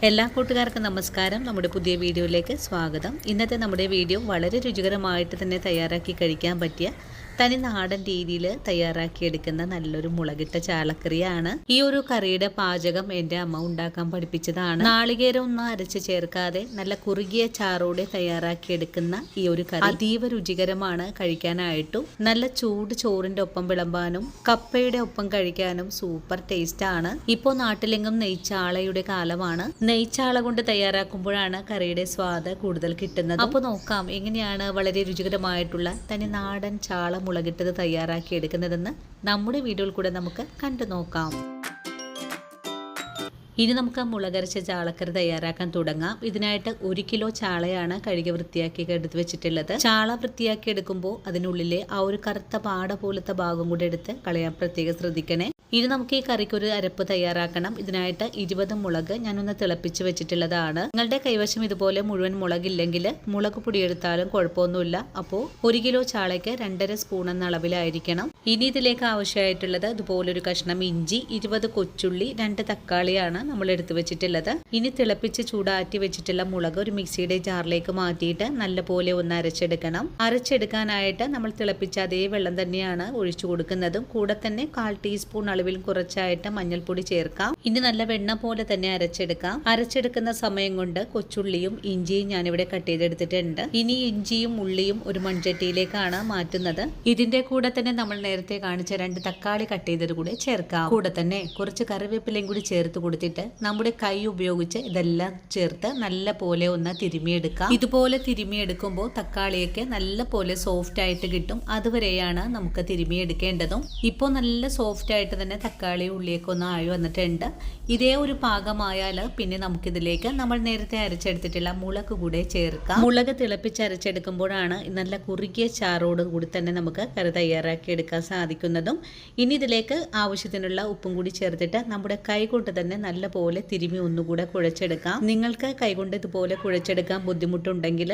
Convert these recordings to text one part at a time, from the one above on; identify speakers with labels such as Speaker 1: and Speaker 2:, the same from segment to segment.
Speaker 1: എല്ലാ കൂട്ടുകാർക്കും നമസ്കാരം. നമ്മുടെ പുതിയ വീഡിയോയിലേക്ക് സ്വാഗതം. ഇന്നത്തെ നമ്മുടെ വീഡിയോ വളരെ രുചികരമായിട്ട് തന്നെ തയ്യാറാക്കി കഴിക്കാൻ പറ്റിയ തനി നാടൻ രീതിയിൽ തയ്യാറാക്കിയെടുക്കുന്ന നല്ലൊരു മുളകിട്ട ചാളക്കറിയാണ്. ഈ ഒരു കറിയുടെ പാചകം എൻ്റെ അമ്മ ഉണ്ടാക്കാൻ പഠിപ്പിച്ചതാണ്. നാളികേരം ഒന്നും അരച്ച് ചേർക്കാതെ നല്ല കുറുകിയ ചാറോടെ തയ്യാറാക്കിയെടുക്കുന്ന ഈ ഒരു കറി അതീവ രുചികരമാണ് കഴിക്കാനായിട്ടും. നല്ല ചൂട് ചോറിന്റെ ഒപ്പം വിളമ്പാനും കപ്പയുടെ ഒപ്പം കഴിക്കാനും സൂപ്പർ ടേസ്റ്റ് ആണ്. ഇപ്പോൾ നാട്ടിലെങ്ങും നെയ്ച്ചാളയുടെ കാലമാണ്. നെയ്ച്ചാള കൊണ്ട് തയ്യാറാക്കുമ്പോഴാണ് കറിയുടെ സ്വാദ് കൂടുതൽ കിട്ടുന്നത്. അപ്പോൾ നോക്കാം എങ്ങനെയാണ് വളരെ രുചികരമായിട്ടുള്ള തനി നാടൻ ചാള മുളകിട്ടത് തയ്യാറാക്കി എടുക്കുന്നതെന്ന് നമ്മുടെ വീഡിയോയിൽ കൂടെ നമുക്ക് കണ്ടു നോക്കാം. ഇനി നമുക്ക് മുളകരച്ച ചാളക്കറി തയ്യാറാക്കാൻ തുടങ്ങാം. ഇതിനായിട്ട് 1 കിലോ ചാളയാണ് കഴുകി വൃത്തിയാക്കി എടുത്ത് വെച്ചിട്ടുള്ളത്. ചാള വൃത്തിയാക്കി എടുക്കുമ്പോൾ അതിനുള്ളിലെ ആ ഒരു കറുത്ത പാട പോലത്തെ ഭാഗം കൂടെ എടുത്ത് കളയാൻ പ്രത്യേകം ശ്രദ്ധിക്കണേ. ഇനി നമുക്ക് ഈ കറിക്ക് ഒരു അരപ്പ് തയ്യാറാക്കണം. ഇതിനായിട്ട് 20 മുളക് ഞാനൊന്ന് തിളപ്പിച്ച് വെച്ചിട്ടുള്ളതാണ്. നിങ്ങളുടെ കൈവശം ഇതുപോലെ മുഴുവൻ മുളകില്ലെങ്കിൽ മുളക് പൊടി എടുത്താലും കുഴപ്പമൊന്നുമില്ല. അപ്പോൾ 1 കിലോ ചാളയ്ക്ക് 2.5 സ്പൂൺ എന്ന അളവിലായിരിക്കണം. ഇനി ഇതിലേക്ക് ആവശ്യമായിട്ടുള്ളത് ഇതുപോലൊരു കഷ്ണം ഇഞ്ചി, 20 കൊച്ചുള്ളി, 2 തക്കാളിയാണ് നമ്മൾ എടുത്തു വെച്ചിട്ടുള്ളത്. ഇനി തിളപ്പിച്ച് ചൂടാറ്റി വെച്ചിട്ടുള്ള മുളക് ഒരു മിക്സിയുടെ ജാറിലേക്ക് മാറ്റിയിട്ട് നല്ലപോലെ ഒന്ന് അരച്ചെടുക്കണം. അരച്ചെടുക്കാനായിട്ട് നമ്മൾ തിളപ്പിച്ച അതേ വെള്ളം തന്നെയാണ് ഒഴിച്ചു കൊടുക്കുന്നതും. കൂടെ തന്നെ 1/4 ടീസ്പൂൺ അളവിൽ കുറച്ചായിട്ട് മഞ്ഞൾപ്പൊടി ചേർക്കാം. ഇനി നല്ല വെണ്ണ പോലെ തന്നെ അരച്ചെടുക്കാം. അരച്ചെടുക്കുന്ന സമയം കൊണ്ട് കൊച്ചുള്ളിയും ഇഞ്ചിയും ഞാനിവിടെ കട്ട് ചെയ്തെടുത്തിട്ടുണ്ട്. ഇനി ഇഞ്ചിയും ഉള്ളിയും ഒരു മൺചട്ടിയിലേക്കാണ് മാറ്റുന്നത്. ഇതിന്റെ കൂടെ തന്നെ നമ്മൾ നേരത്തെ കാണിച്ച 2 തക്കാളി കട്ട് ചെയ്തത് കൂടെ ചേർക്കാം. കൂടെ തന്നെ കുറച്ച് കറിവേപ്പിലയും കൂടി ചേർത്ത് കൊടുത്തിട്ട് നമ്മുടെ കൈ ഉപയോഗിച്ച് ഇതെല്ലാം ചേർത്ത് നല്ല പോലെ ഒന്ന് തിരുമിയെടുക്കാം. ഇതുപോലെ തിരുമിയെടുക്കുമ്പോൾ തക്കാളിയൊക്കെ നല്ല പോലെ സോഫ്റ്റ് ആയിട്ട് കിട്ടും. അതുവരെയാണ് നമുക്ക് തിരുമിയെടുക്കേണ്ടതും. ഇപ്പോൾ നല്ല സോഫ്റ്റ് ആയിട്ട് തന്നെ തക്കാളി ഉള്ളിയൊക്കെ ഒന്ന് ആയി വന്നിട്ടുണ്ട്. ഇതേ ഒരു പാകമായാൽ പിന്നെ നമുക്കിതിലേക്ക് നമ്മൾ നേരത്തെ അരച്ചെടുത്തിട്ടുള്ള മുളക് കൂടെ ചേർക്കാം. മുളക് തിളപ്പിച്ച് അരച്ചെടുക്കുമ്പോഴാണ് നല്ല കുറുകിയ ചാറോട് കൂടി തന്നെ നമുക്ക് കറി തയ്യാറാക്കി എടുക്കാൻ സാധിക്കുന്നതും. ഇനി ഇതിലേക്ക് ആവശ്യത്തിനുള്ള ഉപ്പും കൂടി ചേർത്തിട്ട് നമ്മുടെ കൈ കൊണ്ട് തന്നെ നല്ല പോലെ തിരുമി ഒന്നുകൂടെ കുഴച്ചെടുക്കാം. നിങ്ങൾക്ക് കൈകൊണ്ട് ഇതുപോലെ കുഴച്ചെടുക്കാൻ ബുദ്ധിമുട്ടുണ്ടെങ്കിൽ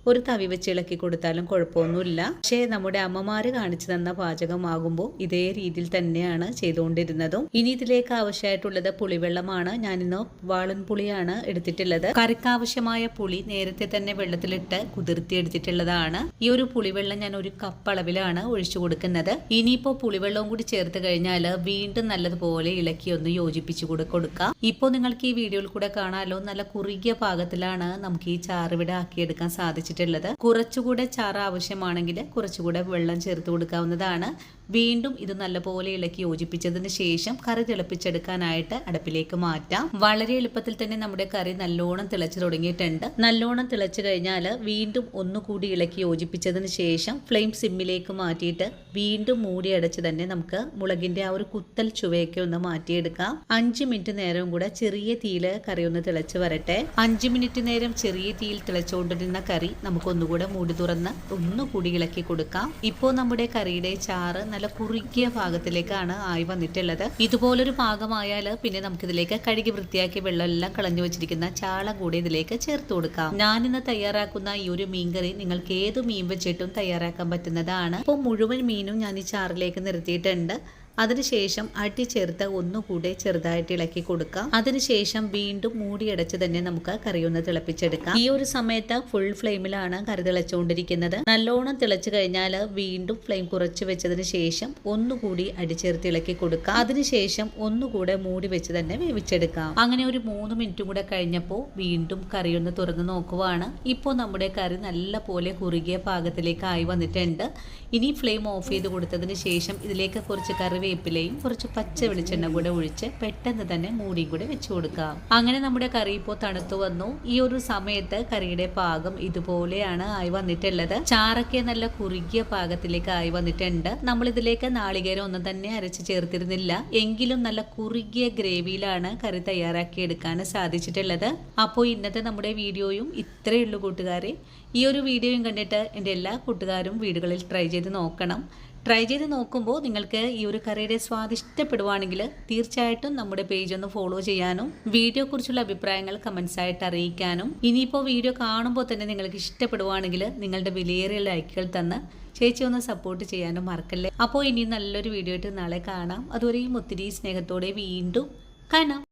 Speaker 1: ഒരു തവി വെച്ച് ഇളക്കി കൊടുത്താലും കുഴപ്പമൊന്നുമില്ല. പക്ഷേ നമ്മുടെ അമ്മമാര് കാണിച്ചു തന്ന പാചകമാകുമ്പോൾ ഇതേ രീതിയിൽ തന്നെയാണ് ചെയ്തുകൊണ്ടിരുന്നതും. ഇനി ഇതിലേക്ക് ആവശ്യമായിട്ടുള്ളത് പുളിവെള്ളമാണ്. ഞാനിന്ന് വാളൻ പുളിയാണ് എടുത്തിട്ടുള്ളത്. കറിക്കാവശ്യമായ പുളി നേരത്തെ തന്നെ വെള്ളത്തിലിട്ട് കുതിർത്തി എടുത്തിട്ടുള്ളതാണ്. ഈ ഒരു പുളിവെള്ളം ഞാൻ 1 കപ്പ് അളവിലാണ് ഒഴിച്ചു കൊടുക്കുന്നത്. ഇനിയിപ്പോ പുളിവെള്ളവും കൂടി ചേർത്ത് കഴിഞ്ഞാൽ വീണ്ടും നല്ലതുപോലെ ഇളക്കി ഒന്ന് യോജിപ്പിച്ചു കൊടുക്കാം. ഇപ്പോൾ നിങ്ങൾക്ക് ഈ വീഡിയോയിൽ കൂടെ കാണാലോ, നല്ല കുറുകിയ പാകത്തിലാണ് നമുക്ക് ഈ ചാറ് ഇവിടെ ആക്കിയെടുക്കാൻ സാധിച്ചിട്ടുള്ളത്. കുറച്ചുകൂടെ ചാറ് ആവശ്യമാണെങ്കിൽ കുറച്ചുകൂടെ വെള്ളം ചേർത്ത് കൊടുക്കാവുന്നതാണ്. വീണ്ടും ഇത് നല്ലപോലെ ഇളക്കി യോജിപ്പിച്ചതിന് ശേഷം കറി തിളപ്പിച്ചെടുക്കാനായിട്ട് അടുപ്പിലേക്ക് മാറ്റാം. വളരെ എളുപ്പത്തിൽ തന്നെ നമ്മുടെ കറി നല്ലോണം തിളച്ചു തുടങ്ങിയിട്ടുണ്ട്. നല്ലോണം തിളച്ചു കഴിഞ്ഞാൽ വീണ്ടും ഒന്നുകൂടി ഇളക്കി യോജിപ്പിച്ചതിന് ശേഷം ഫ്ലെയിം സിമ്മിലേക്ക് മാറ്റിയിട്ട് വീണ്ടും മൂടി അടച്ച് തന്നെ നമുക്ക് മുളകിന്റെ ആ ഒരു കുത്തൽ ചുവയൊക്കെ ഒന്ന് മാറ്റിയെടുക്കാം. 5 മിനിറ്റ് നേരം കൂടെ ചെറിയ തീയിൽ കറി ഒന്ന് തിളച്ച് വരട്ടെ. 5 മിനിറ്റ് നേരം ചെറിയ തീയിൽ തിളച്ചുകൊണ്ടിരുന്ന കറി നമുക്ക് ഒന്നുകൂടെ മൂടി തുറന്ന് ഒന്നുകൂടി ഇളക്കി കൊടുക്കാം. ഇപ്പോൾ നമ്മുടെ കറിയുടെ ചാറ് നല്ല കുറുകിയ പാകത്തിലേക്കാണ് ആയി വന്നിട്ടുള്ളത്. ഇതുപോലൊരു പാകമായാൽ പിന്നെ നമുക്കിതിലേക്ക് കഴുകി വൃത്തിയാക്കി വെള്ളമെല്ലാം കളഞ്ഞു വെച്ചിരിക്കുന്ന ചാള കൂടി ഇതിലേക്ക് ചേർത്ത് കൊടുക്കാം. ഞാനിന്ന് തയ്യാറാക്കുന്ന ഈ ഒരു മീൻകറി നിങ്ങൾക്ക് ഏത് മീൻ വെച്ചിട്ടും തയ്യാറാക്കാൻ പറ്റുന്നതാണ്. ഇപ്പോൾ മുഴുവൻ മീനും ഞാൻ ഈ ചാറിലേക്ക് നിർത്തിയിട്ടുണ്ട്. അതിനുശേഷം അടി ചേർത്ത് ഒന്നുകൂടെ ചെറുതായിട്ട് ഇളക്കി കൊടുക്കാം. അതിനുശേഷം വീണ്ടും മൂടിയടച്ച് തന്നെ നമുക്ക് കറി ഒന്ന് തിളപ്പിച്ചെടുക്കാം. ഈ ഒരു സമയത്ത് ഫുൾ ഫ്ലെയിമിലാണ് കറി തിളച്ചുകൊണ്ടിരിക്കുന്നത്. നല്ലോണം തിളച്ചു കഴിഞ്ഞാൽ വീണ്ടും ഫ്ലെയിം കുറച്ച് വെച്ചതിന് ശേഷം ഒന്നുകൂടി അടി ചേർത്ത് ഇളക്കി കൊടുക്കാം. അതിനുശേഷം ഒന്നുകൂടെ മൂടി വെച്ച് തന്നെ വേവിച്ചെടുക്കാം. അങ്ങനെ ഒരു 3 മിനിറ്റും കൂടെ കഴിഞ്ഞപ്പോൾ വീണ്ടും കറി ഒന്ന് തുറന്ന് നോക്കുവാണ്. ഇപ്പോൾ നമ്മുടെ കറി നല്ല പോലെ കുറുകിയ പാകത്തിലേക്ക് ആയി വന്നിട്ടുണ്ട്. ഇനി ഫ്ലെയിം ഓഫ് ചെയ്ത് കൊടുത്തതിന് ശേഷം ഇതിലേക്ക് കുറച്ച് കറിവേപ്പിലയും കുറച്ച് പച്ച വെളിച്ചെണ്ണ കൂടെ ഒഴിച്ച് പെട്ടെന്ന് തന്നെ മൂടിയും കൂടെ വെച്ചു കൊടുക്കാം. അങ്ങനെ നമ്മുടെ കറി ഇപ്പോൾ തണുത്തു വന്നു. ഈ ഒരു സമയത്ത് കറിയുടെ പാകം ഇതുപോലെയാണ് ആയി വന്നിട്ടുള്ളത്. ചാറൊക്കെ നല്ല കുറുകിയ പാകത്തിലേക്ക് ആയി വന്നിട്ടുണ്ട്. നമ്മൾ ഇതിലേക്ക് നാളികേരം ഒന്നും തന്നെ അരച്ച് ചേർത്തിരുന്നില്ല. എങ്കിലും നല്ല കുറുകിയ ഗ്രേവിയിലാണ് കറി തയ്യാറാക്കി എടുക്കാൻ സാധിച്ചിട്ടുള്ളത്. അപ്പോൾ ഇന്നത്തെ നമ്മുടെ വീഡിയോയും ഇത്രയേ ഉള്ളൂ കൂട്ടുകാരെ. ഈ ഒരു വീഡിയോയും കണ്ടിട്ട് എൻ്റെ എല്ലാ കൂട്ടുകാരും വീടുകളിൽ ട്രൈ ചെയ്ത് നോക്കണം. ട്രൈ ചെയ്ത് നോക്കുമ്പോൾ നിങ്ങൾക്ക് ഈ ഒരു കറിയുടെ സ്വാദ് ഇഷ്ടപ്പെടുവാണെങ്കിൽ തീർച്ചയായിട്ടും നമ്മുടെ പേജ് ഒന്ന് ഫോളോ ചെയ്യാനും വീഡിയോ കുറിച്ചുള്ള അഭിപ്രായങ്ങൾ കമന്റ്സ് ആയിട്ട് അറിയിക്കാനും ഇനിയിപ്പോൾ വീഡിയോ കാണുമ്പോൾ തന്നെ നിങ്ങൾക്ക് ഇഷ്ടപ്പെടുവാണെങ്കിൽ നിങ്ങളുടെ വിലയേറിയ ലൈക്കുകൾ തന്ന് ചേച്ചി ഒന്ന് സപ്പോർട്ട് ചെയ്യാനും മറക്കല്ലേ. അപ്പോൾ ഇനി നല്ലൊരു വീഡിയോ ആയിട്ട് നാളെ കാണാം. അതുവരെയും ഒത്തിരി സ്നേഹത്തോടെ വീണ്ടും കാണാം.